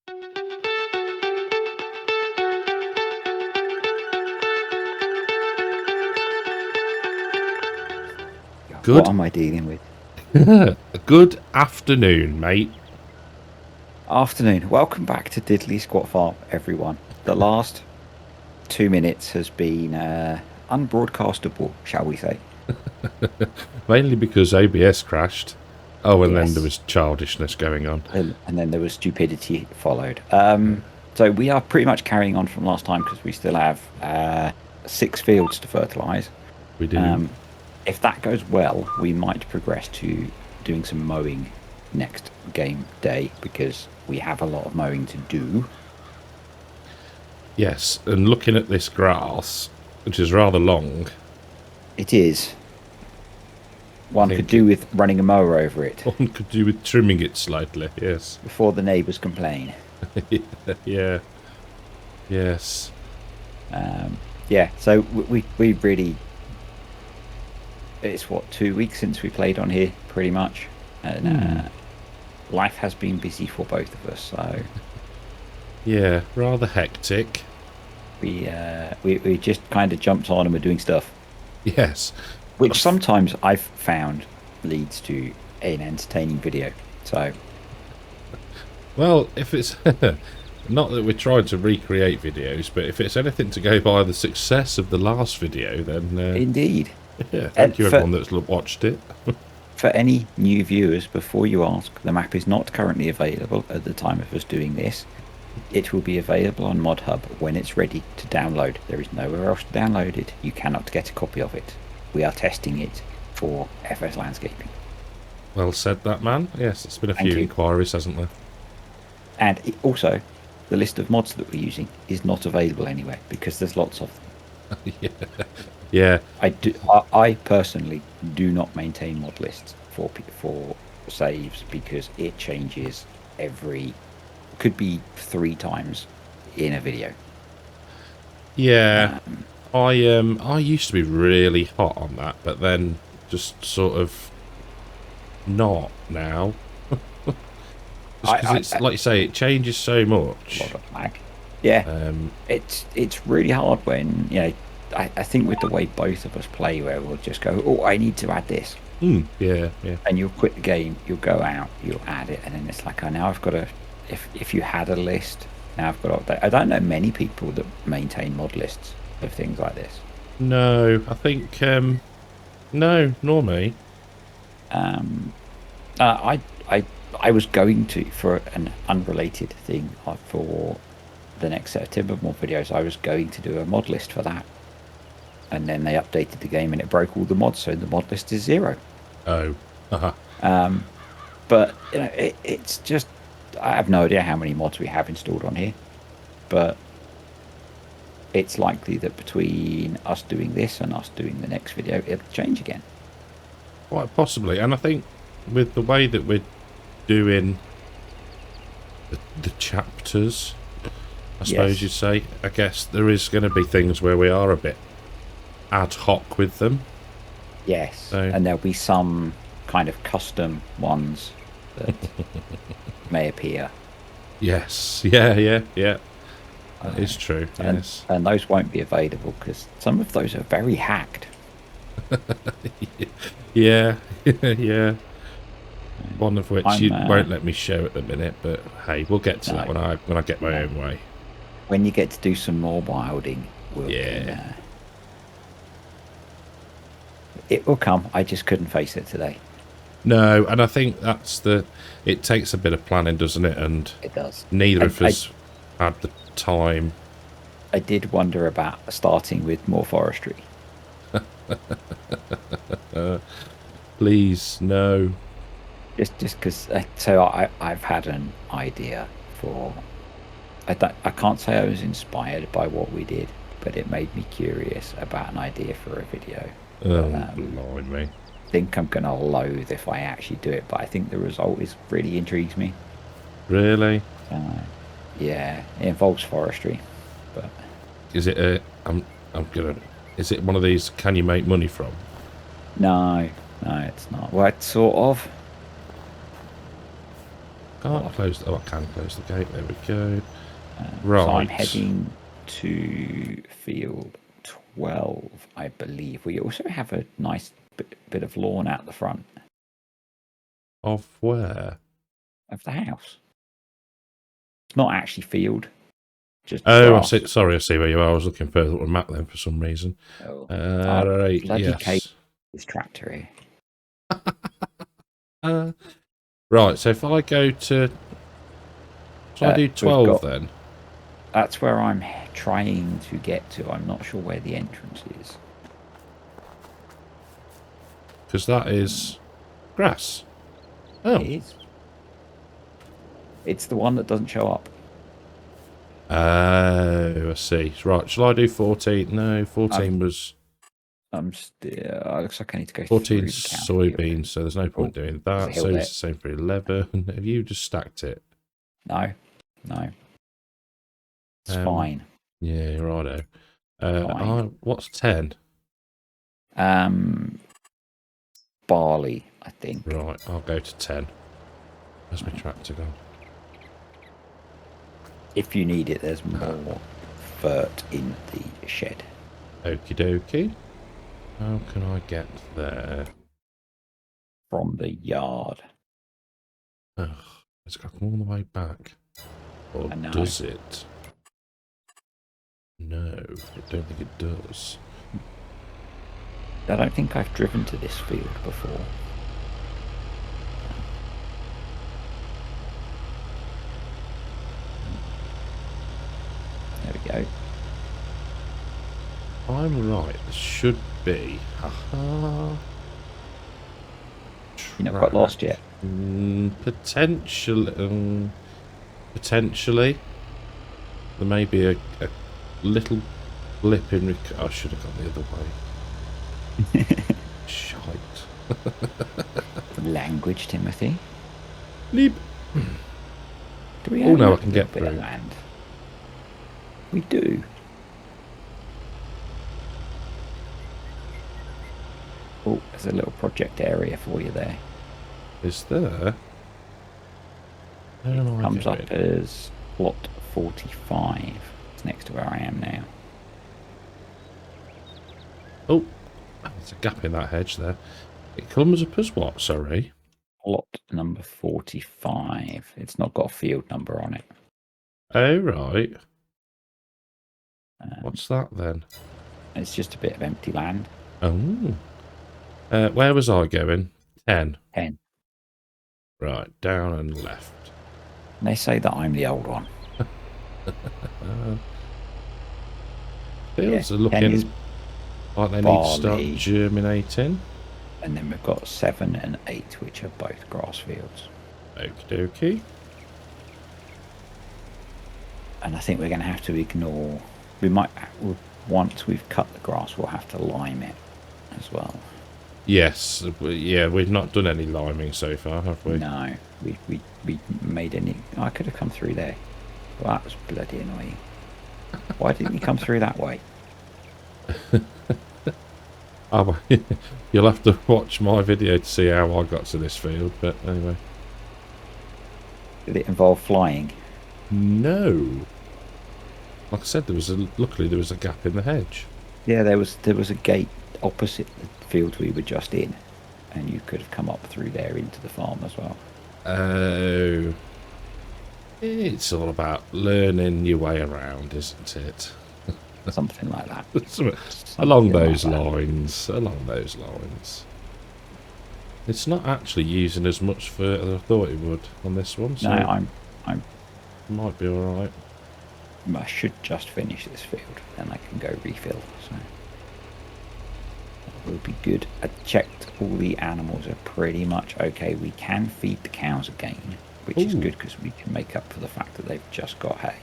What Good. am I dealing with? Good afternoon, mate. Afternoon. Welcome back to Diddly Squat Farm, everyone. The last 2 minutes has been unbroadcastable, shall we say? Mainly because OBS crashed. Oh, and then there Yes. was childishness going on. And then there was stupidity followed. So we are pretty much carrying on from last time because we still have 6 fields to fertilise. We do. If that goes well, we might progress to doing some mowing next game day because we have a lot of mowing to do. Yes, and looking at this grass, which is rather long. It is. One could do with running a mower over it. One could do with trimming it slightly, yes. Before the neighbours complain. Yeah. Yes. Yeah, so we really... It's, what, 2 weeks since we played on here, pretty much. And life has been busy for both of us, so... Yeah, rather hectic. We just kind of jumped on and we're doing stuff. Yes. Which sometimes I've found leads to an entertaining video. So, Well, if it's... Not that we're trying to recreate videos, but if it's anything to go by the success of the last video, then... indeed. Yeah, thank you everyone that's watched it. For any new viewers, before you ask, the map is not currently available at the time of us doing this. It will be available on ModHub when it's ready to download. There is nowhere else to download it. You cannot get a copy of it. We are testing it for FS Landscaping. Well said, that man. Yes, it's been a few inquiries, hasn't there? And also, the list of mods that we're using is not available anywhere because there's lots of them. Yeah. I personally do not maintain mod lists for saves because it changes could be 3 times in a video. Yeah. I used to be really hot on that, but then just sort of not now. Because it's like you say, it changes so much. A lot of lag. Yeah. It's really hard when, you know, I think with the way both of us play, where we'll just go, oh, I need to add this. Yeah. And you'll quit the game, you'll go out, you'll add it, and then it's like, oh, now I've got to, if you had a list, now I've got to update. I don't know many people that maintain mod lists of things like this. No, I think, no, nor me. I was going to, for an unrelated thing, for the next set of Timbermore videos, I was going to do a mod list for that. And then they updated the game and it broke all the mods, so the mod list is 0. Oh. But, you know, it's just... I have no idea how many mods we have installed on here. But it's likely that between us doing this and us doing the next video, it'll change again. Quite possibly. And I think with the way that we're doing the chapters, I suppose you'd say, I guess there is going to be things where we are a bit ad hoc with them. Yes, so. And there'll be some kind of custom ones that may appear. Yes, yeah. That is true, yes. And those won't be available because some of those are very hacked. Yeah. One of which you won't let me show at the minute, but hey, we'll get to that when I get my own way. When you get to do some more wilding, it will come. I just couldn't face it today. No, and I think that's it takes a bit of planning, doesn't it? And it does. Neither of us had the time. I did wonder about starting with more forestry. Please, no. Just because, so I've had an idea for... I can't say I was inspired by what we did, but it made me curious about an idea for a video. Lord me. I think I'm going to loathe if I actually do it, but I think the result really intrigues me. Really? Yeah, it involves forestry, but... Is it is it one of these can you make money from? No, it's not. Well, it's sort of. can't close. Oh, I can close the gate. There we go. So I'm Right. heading to field 12, I believe. We also have a nice bit of lawn out the front Of where? of the house. It's not actually field, just Oh, I grass. see. Sorry, I see where you are. I was looking further on the map then for some reason. Oh, Right. bloody Yes. this tractor here. Right. So if I go to, so I do 12 then. That's where I'm trying to get to. I'm not sure where the entrance is. Because that is grass. Oh. It is. It's the one that doesn't show up. Oh, I see. Right. Shall I do 14? No, 14 was. I'm still. Looks like I need to go 14 through the soybeans, so there's no point doing that. So it's the same for 11. Have you just stacked it? No. It's fine. Yeah, righto. Fine. What's 10? Barley, I think. Right, I'll go to 10. Where's my tractor gone? If you need it, there's more fert in the shed. Okie dokie. How can I get there? From the yard. Ugh, it's got to come all the way back. Or does it? No, I don't think it does. I don't think I've driven to this field before. There we go. I'm right. It should be. Haha. You're not quite lost yet. Potentially. Potentially. There may be a little blip in. I should have gone the other way. Shite. Language, Timothy. Leap. Do we have no, I can get through. Land? We do. Oh, there's a little project area for you there. Is there? It comes up as plot 45. It's next to where I am now. Oh, there's a gap in that hedge there. It comes up as what, sorry? Plot number 45. It's not got a field number on it. Oh, right. What's that then? It's just a bit of empty land. Oh. Where was I going? 10. 10. Right, down and left. They say that I'm the old one. Fields are looking like they need to start germinating. And then we've got 7 and 8, which are both grass fields. Okie dokie. And I think we're going to have to ignore... once we've cut the grass, we'll have to lime it as well. Yes, yeah, we've not done any liming so far, have we? No, we made any... Oh, I could have come through there. Well, that was bloody annoying. Why didn't you come through that way? Oh, you'll have to watch my video to see how I got to this field, but anyway. Did it involve flying? No. Like I said, luckily there was a gap in the hedge. Yeah, there was a gate opposite the field we were just in, and you could have come up through there into the farm as well. Oh. It's all about learning your way around, isn't it? Something like that. Along those lines. It's not actually using as much fur as I thought it would on this one. So no, I'm might be alright. I should just finish this field, then I can go refill. So that will be good. I checked all the animals are pretty much okay. We can feed the cows again, which is good because we can make up for the fact that they've just got hay.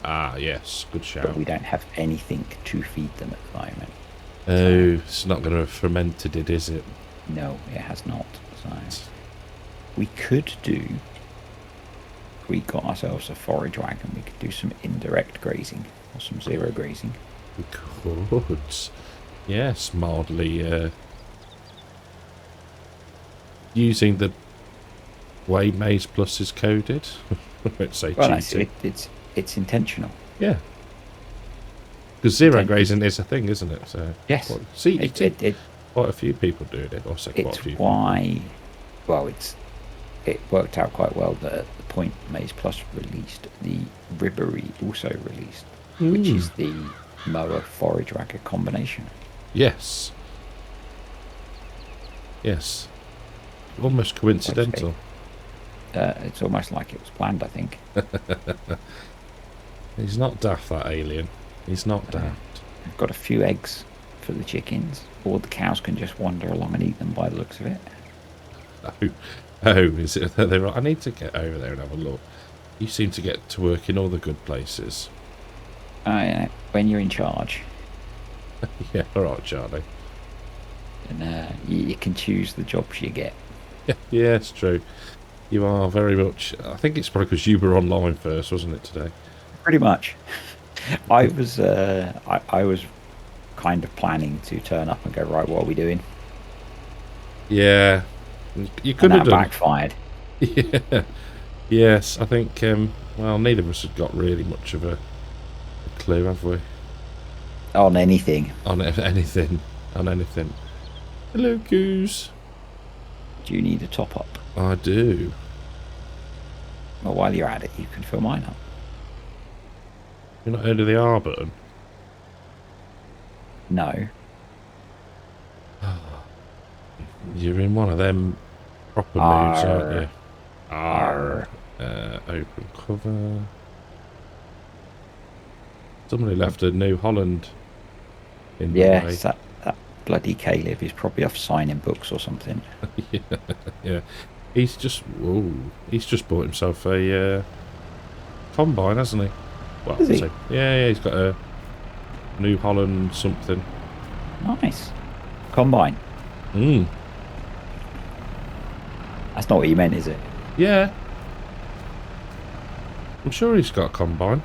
Ah, yes, good shout. But we don't have anything to feed them at the moment. Oh, it's not going to have fermented it, is it? No, it has not. So we could do... If we got ourselves a forage wagon, we could do some indirect grazing or some zero grazing. We could. Yes, mildly using the way Maze Plus is coded. I won't say Well, cheating. it's intentional. Yeah. Because zero grazing is a thing, isn't it? So Yes. well, see, quite a few people doing it. Or say quite a few why. Well, it worked out quite well that at the point Maze Plus released, the Ribbery also released, which is the mower forage ragger combination. Yes. Yes. Almost coincidental. It's almost like it was planned, I think. He's not daft, that alien. He's not daft. I've got a few eggs for the chickens, or the cows can just wander along and eat them by the looks of it. Oh, is it? I need to get over there and have a look. You seem to get to work in all the good places. Yeah, when you're in charge. Yeah, all right, Charlie. And you can choose the jobs you get. Yeah, it's true. You are very much. I think it's probably because you were online first, wasn't it, today? Pretty much. I was kind of planning to turn up and go, right, what are we doing? Yeah, you could have done. Backfired. Yeah. Yes, I think. Well, neither of us have got really much of a clue, have we? On anything. On anything. On anything. Hello, Goose. Do you need a top up? I do. Well, while you're at it, you can fill mine up. You're not heard of the R button? No. You're in one of them proper moods, aren't you? R. Open cover. Somebody left a New Holland in the way. Yes, that bloody Caleb is probably off signing books or something. Yeah. He's just bought himself a combine, hasn't he? Well, Is he? Yeah, he's got a New Holland something. Nice. Combine. That's not what you meant, is it? Yeah. I'm sure he's got a combine.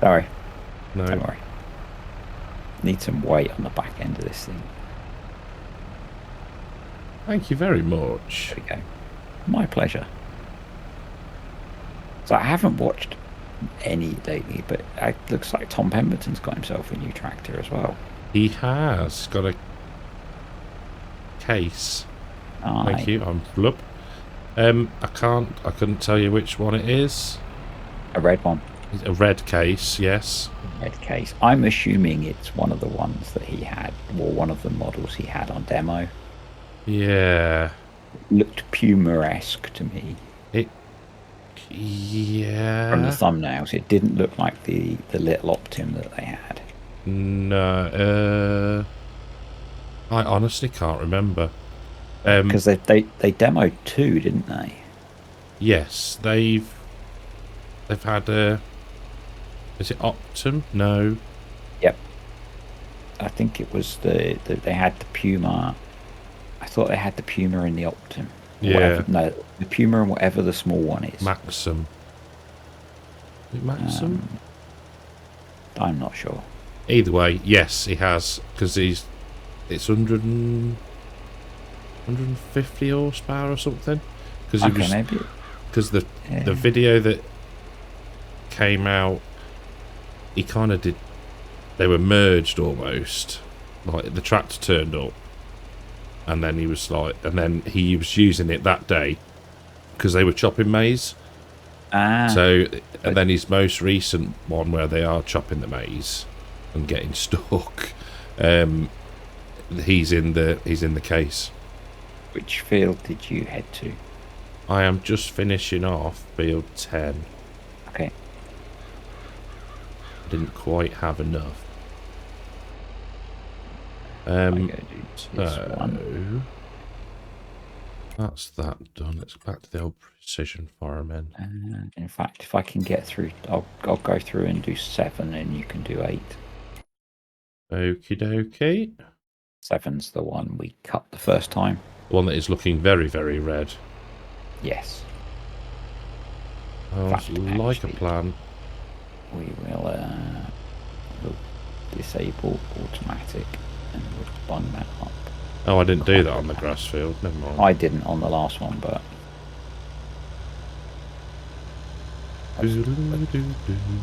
Sorry. No. Don't worry. Need some weight on the back end of this thing. Thank you very much. There we go. My pleasure. So I haven't watched any lately, but it looks like Tom Pemberton's got himself a new tractor as well. He has got a case. Aye. Thank you. I'm flub. I couldn't tell you which one it is. A red one. A red case, yes. Red case. I'm assuming it's one of the ones that he had, or one of the models he had on demo. Yeah. Looked Puma-esque to me. Yeah. From the thumbnails, it didn't look like the little Optim that they had. No. I honestly can't remember. Because they demoed two, didn't they? Yes, they've had a. Is it Optum? No. Yep. I think it was they had the Puma. I thought they had the Puma and the Optim. Yeah. Whatever, no, the Puma and whatever the small one is. Maxim. Is it Maxim? I'm not sure. Either way, yes, he has, because it's 150 horsepower or something. Because the video that came out, he kind of did. They were merged almost. Like the tractor turned up, and then he was using it that day because they were chopping maize. So, and then his most recent one where they are chopping the maize and getting stuck, he's in the case. Which field did you head to? I am just finishing off field 10. Okay. Didn't quite have enough. That's that done. Let's go back to the old precision fireman. In fact, if I can get through, I'll go through and do 7, and you can do 8. Okie dokie. 7's the one we cut the first time. The one that is looking very, very red. Yes. Sounds like a plan. We will we'll disable automatic and we'll bung that up. Oh, I didn't do that on the grass field. Never mind. I didn't on the last one, but That's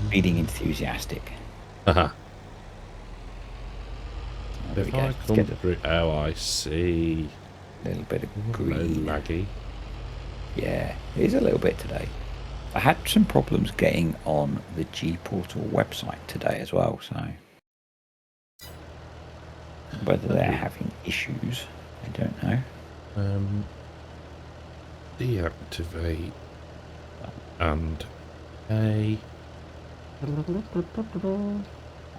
feeding enthusiastic. Haha. There we If go. I Let's come get through... Oh, I see. a little bit of Hello, green. laggy. Yeah, it is a little bit today. I had some problems getting on the G Portal website today as well, so whether they're having issues, I don't know. Deactivate and a.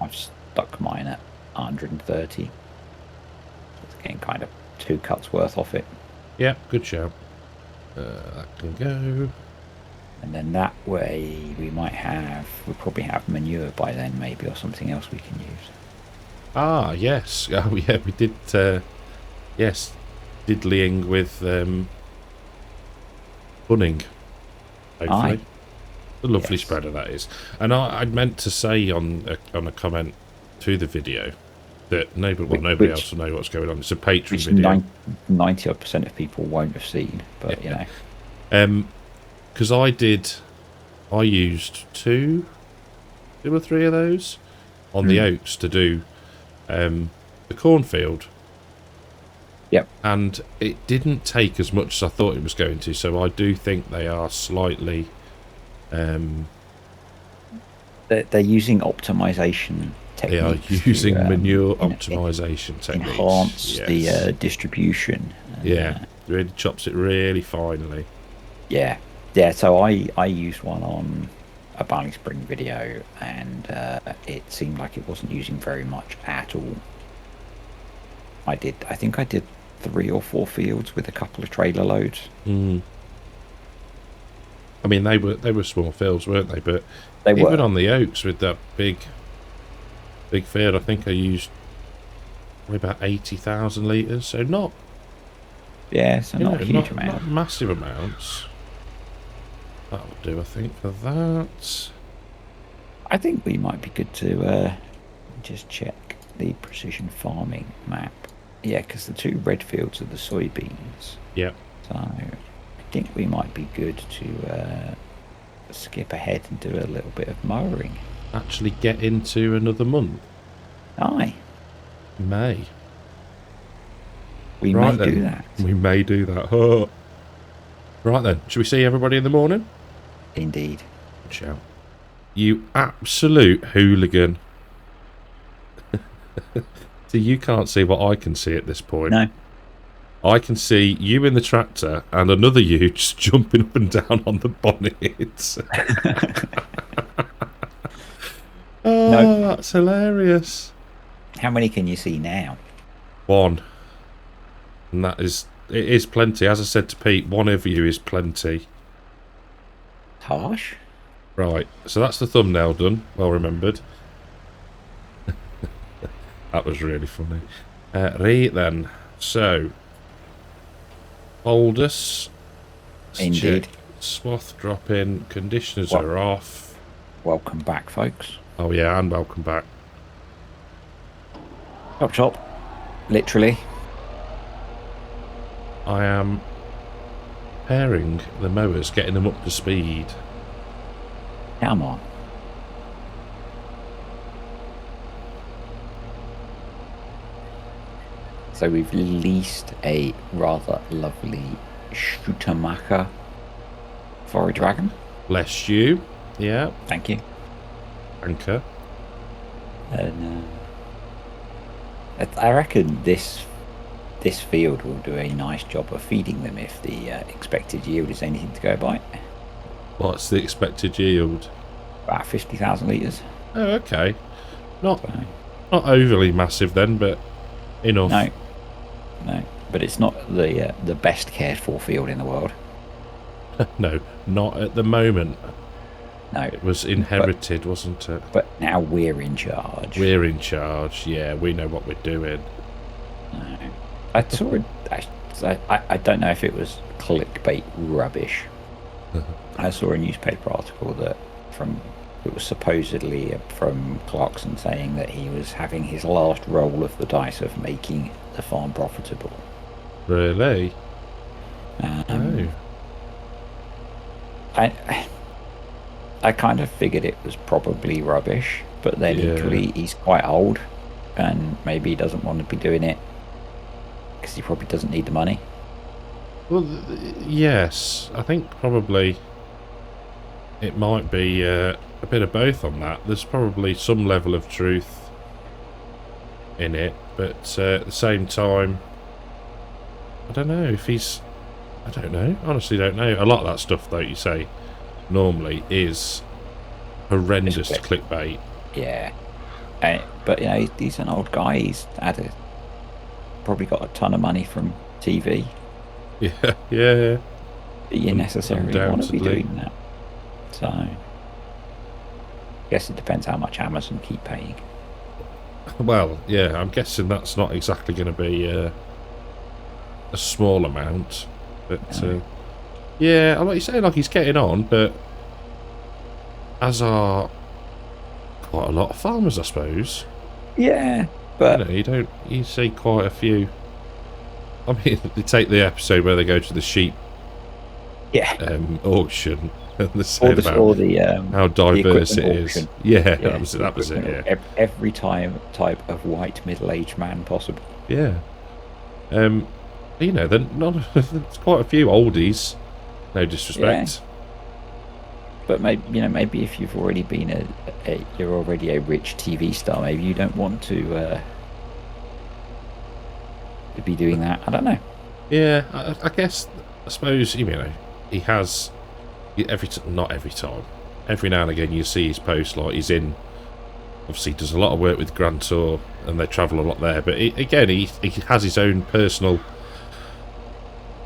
I've stuck mine at 130. So it's getting kind of 2 cuts worth off it. Yeah, good shout. That can go. And then that way we'll probably have manure by then maybe, or something else we can use. Ah, yes. Oh, yeah, we did, yes, diddlying with bunning, hopefully. Aye. A lovely Yes. spreader, that is. And I'd meant to say on a comment to the video that nobody else will know what's going on. It's a Patreon video. 90% of people won't have seen, but you know. Because I used two or three of those on the oats to do the cornfield. Yep. And it didn't take as much as I thought it was going to, so I do think they are slightly... They're using optimization techniques. They are using manure optimization techniques. Enhance the distribution. Yeah, really chops it really finely. Yeah. Yeah, so I used one on a barley spring video, and it seemed like it wasn't using very much at all. I think I did 3 or 4 fields with a couple of trailer loads. I mean, they were small fields, weren't they? But They even were. on the oats with that big field, I think I used probably about 80,000 litres. So not Not a huge amount. not massive amounts. That'll do, I think, for that. I think we might be good to just check the precision farming map. Yeah, because the 2 red fields are the soybeans. Yep. So I think we might be good to skip ahead and do a little bit of mowering. Actually get into another month. Aye. May. We Right may then. do that. We may do that. Oh. Right then. Should we see everybody in the morning? Indeed. Ciao. You absolute hooligan. So you can't see what I can see at this point. No. I can see you in the tractor and another you just jumping up and down on the bonnet. Oh, No. that's hilarious. How many can you see now? 1. And it is plenty. As I said to Pete, 1 of you is plenty. Harsh. Right, so that's the thumbnail done. Well remembered. That was really funny. Right then. So, Aldous. Indeed. Swath drop in. Conditioners What? are off. Welcome back, folks. Oh yeah, and welcome back. Chop chop. Literally. I am pairing the mowers, getting them up to speed. Come on. So we've leased a rather lovely Schuttermacher for a dragon. Bless you. Yeah, Thank you. anchor. And I reckon this field will do a nice job of feeding them if the expected yield is anything to go by. What's the expected yield? About 50,000 litres. Oh, okay. Not So, not overly massive then, but enough. no, but it's not the best cared for field in the world. No, not at the moment. No, It was inherited, wasn't it? but now we're in charge. We're in charge. Yeah, we know what we're doing. No. I saw it. I don't know if it was clickbait rubbish. I saw a newspaper article it was supposedly from Clarkson saying that he was having his last roll of the dice of making the farm profitable. Really? Oh. Oh. I I kind of figured it was probably rubbish, but then Yeah. equally he's quite old, and maybe he doesn't want to be doing it because he probably doesn't need the money. Well, yes, I think probably it might be a bit of both on that. There's probably some level of truth in it, but at the same time, I don't know if he's... I don't know. Honestly, don't know. A lot of that stuff, though, you say, normally is horrendous clickbait. Yeah. But, you know, he's an old guy. He's probably got a ton of money from TV. Yeah, yeah. But you necessarily want to be doing that. So, I guess it depends how much Amazon keep paying. Well, yeah, I'm guessing that's not exactly going to be a small amount. But, yeah, like you say, like he's getting on, but as are quite a lot of farmers, I suppose. Yeah, but... You see quite a few. I mean, they take the episode where they go to the sheep auction, and they say about how diverse it is. Yeah, that was it, yeah. Every type of white middle-aged man possible. Yeah. You know, there's quite a few oldies. No disrespect. Yeah. But maybe if you've already been you're already a rich TV star, maybe you don't want to be doing that. I don't know. Yeah, I guess. I suppose you know he has not every time. Every now and again, you see his post like he's in. Obviously, does a lot of work with Grand Tour, and they travel a lot there. But he has his own personal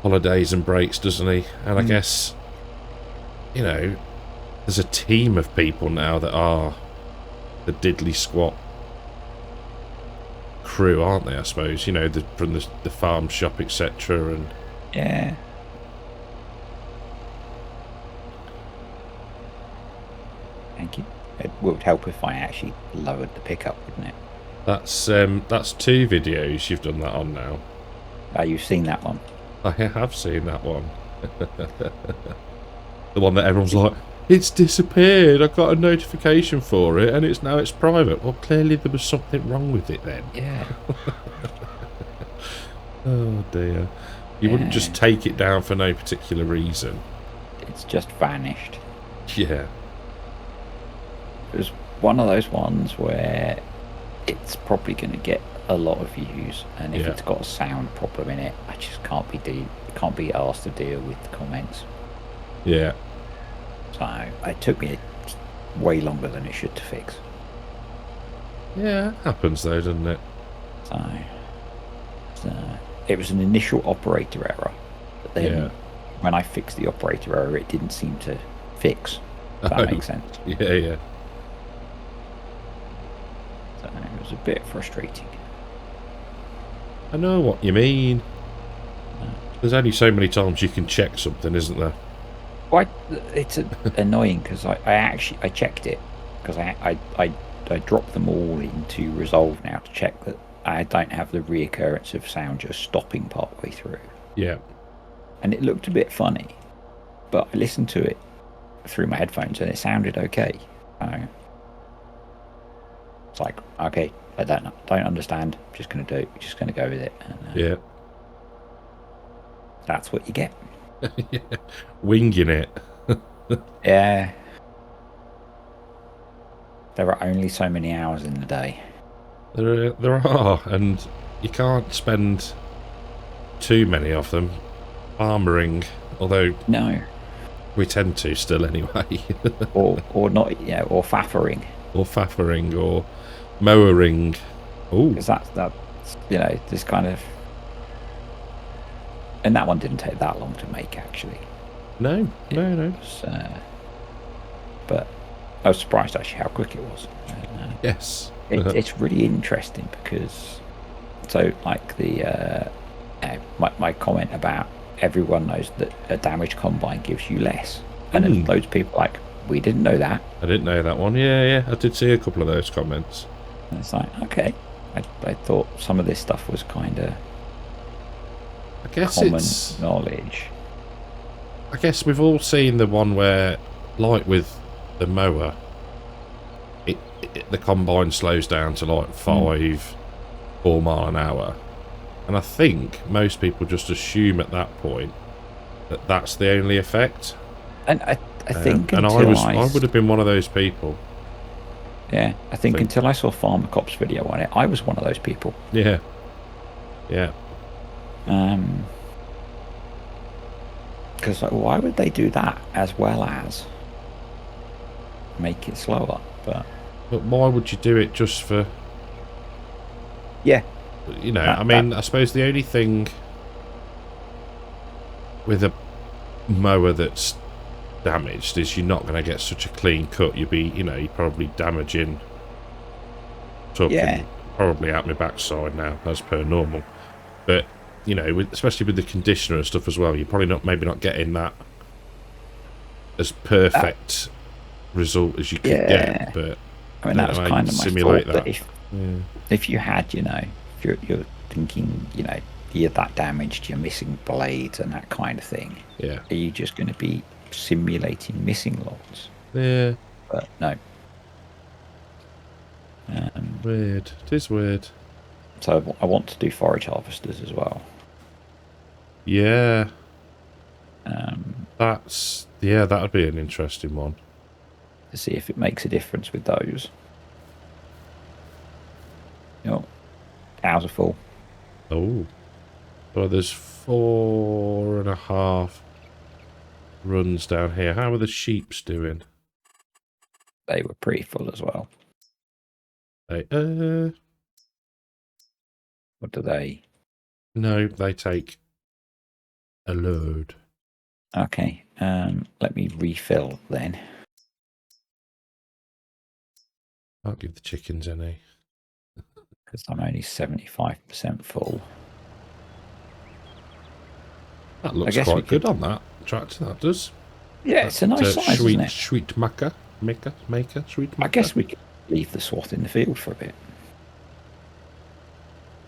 holidays and breaks, doesn't he? And I guess, you know, there's a team of people now that are the Diddly Squat crew, aren't they? I suppose, you know, from the farm shop, etc. And yeah. Thank you. It would help if I actually lowered the pickup, wouldn't it? That's 2 videos you've done that on now. You've seen that one? I have seen that one. The one that everyone's like, it's disappeared. I got a notification for it, and it's private. Well, clearly there was something wrong with it then. Yeah. Oh dear. You wouldn't just take it down for no particular reason. It's just vanished. Yeah. It was one of those ones where it's probably going to get a lot of views, and if it's got a sound problem in it, I just can't be asked to deal with the comments. Yeah. So it took me way longer than it should to fix. Yeah, it happens though, doesn't it? So it was an initial operator error, but then when I fixed the operator error, it didn't seem to fix. If that makes sense. Yeah. So it was a bit frustrating. I know what you mean. There's only so many times you can check something, isn't there? Well, it's annoying because I checked it because I dropped them all into Resolve now to check that I don't have the reoccurrence of sound just stopping partway through. Yeah. And it looked a bit funny, but I listened to it through my headphones and it sounded okay. It's like, okay, I don't understand. Just gonna go with it. And, that's what you get. Winging it. Yeah. There are only so many hours in the day. There are, and you can't spend too many of them armouring, although no, we tend to still anyway. or not, or faffering. Or faffering, or mowering. Oh, because that's this kind of. And that one didn't take that long to make, actually. No. But I was surprised actually how quick it was. Yes. It's really interesting because, so like my comment about everyone knows that a damaged combine gives you less, and then loads of people like, we didn't know that. I didn't know that one. Yeah, I did see a couple of those comments. And it's like, okay, I thought some of this stuff was kind of. I guess common it's knowledge. I guess we've all seen the one where, like with the mower, the combine slows down to like 4 mile an hour, and I think most people just assume at that point that that's the only effect. And I think and until I would have been one of those people. Yeah, I think until I saw Farmer Cop's video on it, I was one of those people. Yeah. Yeah. Because like, why would they do that as well as make it slower? But why would you do it just for? Yeah. You know, I suppose the only thing with a mower that's damaged is you're not going to get such a clean cut. You'd be, you're probably damaging. Talking probably out my backside now, as per normal. But especially with the conditioner and stuff as well, you're probably maybe not getting that as perfect result as you could get. But I mean, that was kind of my simulate thought. That if you had, if you're thinking, you're that damaged, you're missing blades and that kind of thing. Yeah. Are you just going to be simulating missing lots? Yeah. But no. Weird. It is weird. So I want to do forage harvesters as well. Yeah. That would be an interesting one. To see if it makes a difference with those. Cows are full. Oh. Well, there's 4.5 runs down here. How are the sheeps doing? They were pretty full as well. What do they? No, they take a load. Okay. Let me refill then. I'll give the chickens any. Because I'm only 75% full. That looks quite good on that tractor, that does. Yeah, it's a nice size, isn't it? Sweet maker, sweet maker. I guess we could leave the swath in the field for a bit.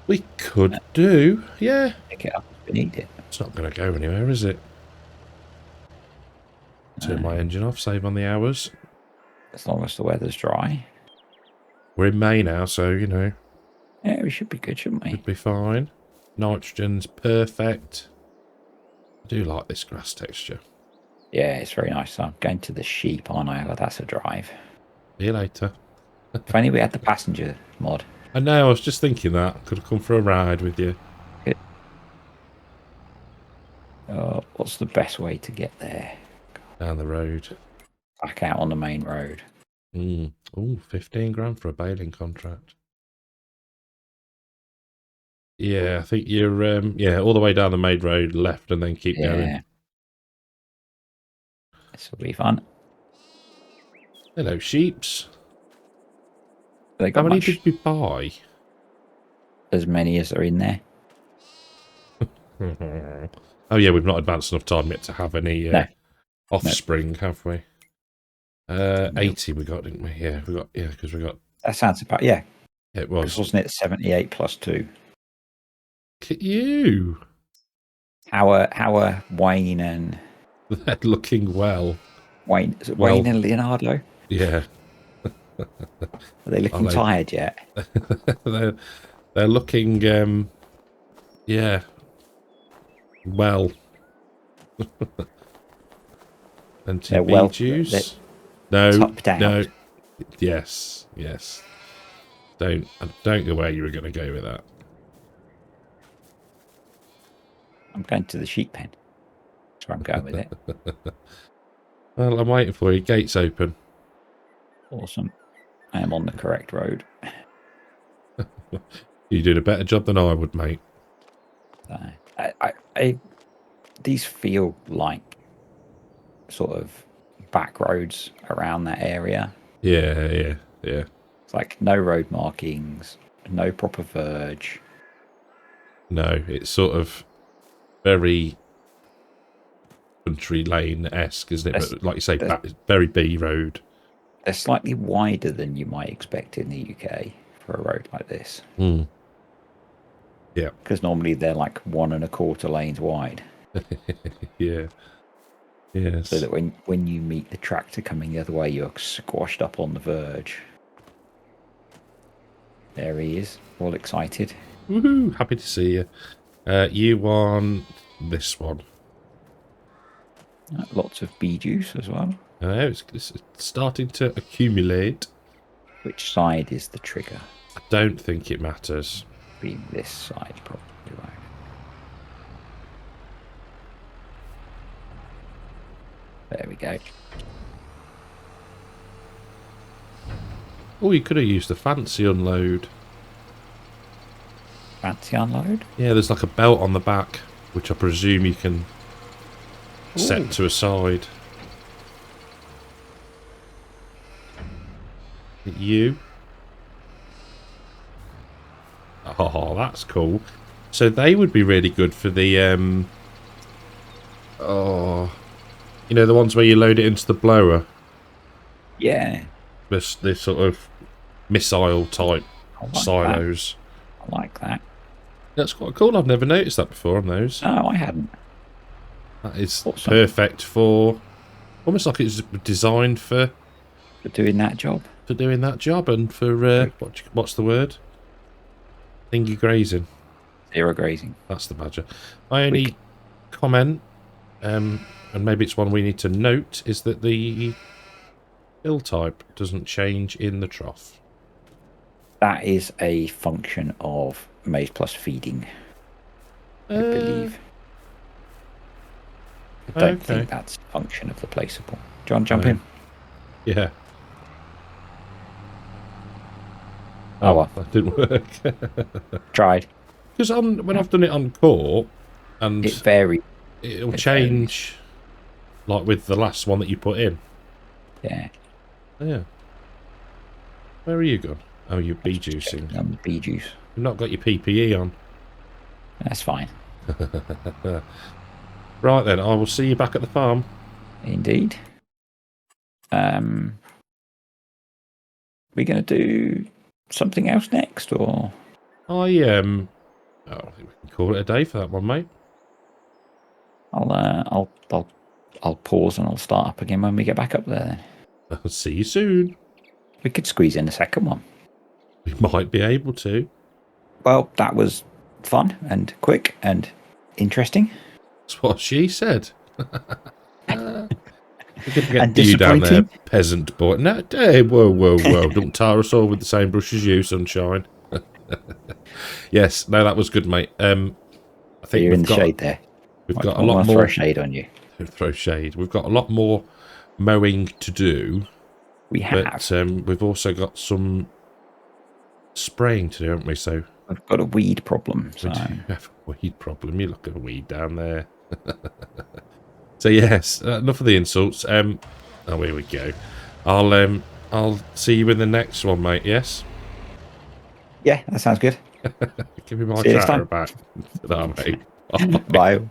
We could do, yeah. Pick it up if we need it. It's not going to go anywhere, is it? Turn my engine off, save on the hours. As long as the weather's dry. We're in May now, so, Yeah, we should be good, shouldn't we? Should be fine. Nitrogen's perfect. I do like this grass texture. Yeah, it's very nice. I'm going to the sheep, aren't I? Well, that's a drive. See you later. If only we had the passenger mod. I know, I was just thinking that. Could have come for a ride with you. What's the best way to get there? Down the road. Back out on the main road. Oh, 15 grand for a baling contract. Yeah, I think you're, all the way down the main road, left, and then keep going. This will be fun. Hello, sheeps. How many did we buy? As many as are in there. Oh yeah, we've not advanced enough time yet to have any offspring, have we? 80 we got, didn't we? Yeah, because we got. That sounds about It was, wasn't it? 78 plus 2. Look at you. How are Wayne and? They're looking well. Wayne and Leonardo? Yeah. Are they looking tired yet? they're looking well. Plenty of bee juice. No. Yes. Don't go where you were going to go with that. I'm going to the sheep pen. That's where I'm going with it. Well, I'm waiting for you. Gates open. Awesome. I am on the correct road. You did a better job than I would, mate. These feel like sort of back roads around that area. Yeah. It's like no road markings, no proper verge. No, it's sort of very country lane-esque, isn't it? But like you say, very B road. They're slightly wider than you might expect in the UK for a road like this. Yeah. Because normally they're like 1 1/4 lanes wide. Yeah. Yes. So that when you meet the tractor coming the other way, you're squashed up on the verge. There he is, all excited. Woohoo! Happy to see you. You want this one. Lots of bee juice as well. It's starting to accumulate. Which side is the trigger? I don't think it matters. Being this side, probably right. There we go. Oh, you could have used the fancy unload. Fancy unload? Yeah, there's like a belt on the back, which I presume you can set Ooh. to a side. You? Oh, that's cool. So they would be really good for the, oh, you know, the ones where you load it into the blower? Yeah. This sort of missile type I like silos. That. I like that. That's quite cool. I've never noticed that before on those. No, I hadn't. That is Awesome. perfect for, almost like it's designed for doing that job. For doing that job and for, what's the word? Thingy grazing. Zero grazing. That's the badger. My only comment, and maybe it's one we need to note, is that the fill type doesn't change in the trough. That is a function of maize plus feeding, I believe. I don't think that's a function of the placeable. John, jump in. Yeah. Oh, well. That didn't work. Tried. Because when I've done it on core, and it varies. It'll change, like with the last one that you put in. Yeah. Oh, yeah. Where are you gone? Oh, you're bee juicing. I'm bee juice. You've not got your PPE on. That's fine. Right then, I will see you back at the farm. Indeed. We're going to do something else next, or? I think we can call it a day for that one, mate. I'll pause and I'll start up again when we get back up there. Then I'll see you soon. We could squeeze in a second one. We might be able to. Well, that was fun and quick and interesting. That's what she said. We could get And you down there, disappointing. peasant boy. No, hey, whoa. Don't tar us all with the same brush as you, sunshine. Yes, no, that was good, mate. I think You're in the shade there. We've got a lot more. Throw shade on you. Throw shade. We've got a lot more mowing to do. We have. But we've also got some spraying to do, haven't we? So I've got a weed problem. So. We do have a weed problem. You look at a weed down there. So yes, enough of the insults. Oh, here we go. I'll see you in the next one, mate. Yes. Yeah, that sounds good. Give me my tractor back. That, mate. Bye.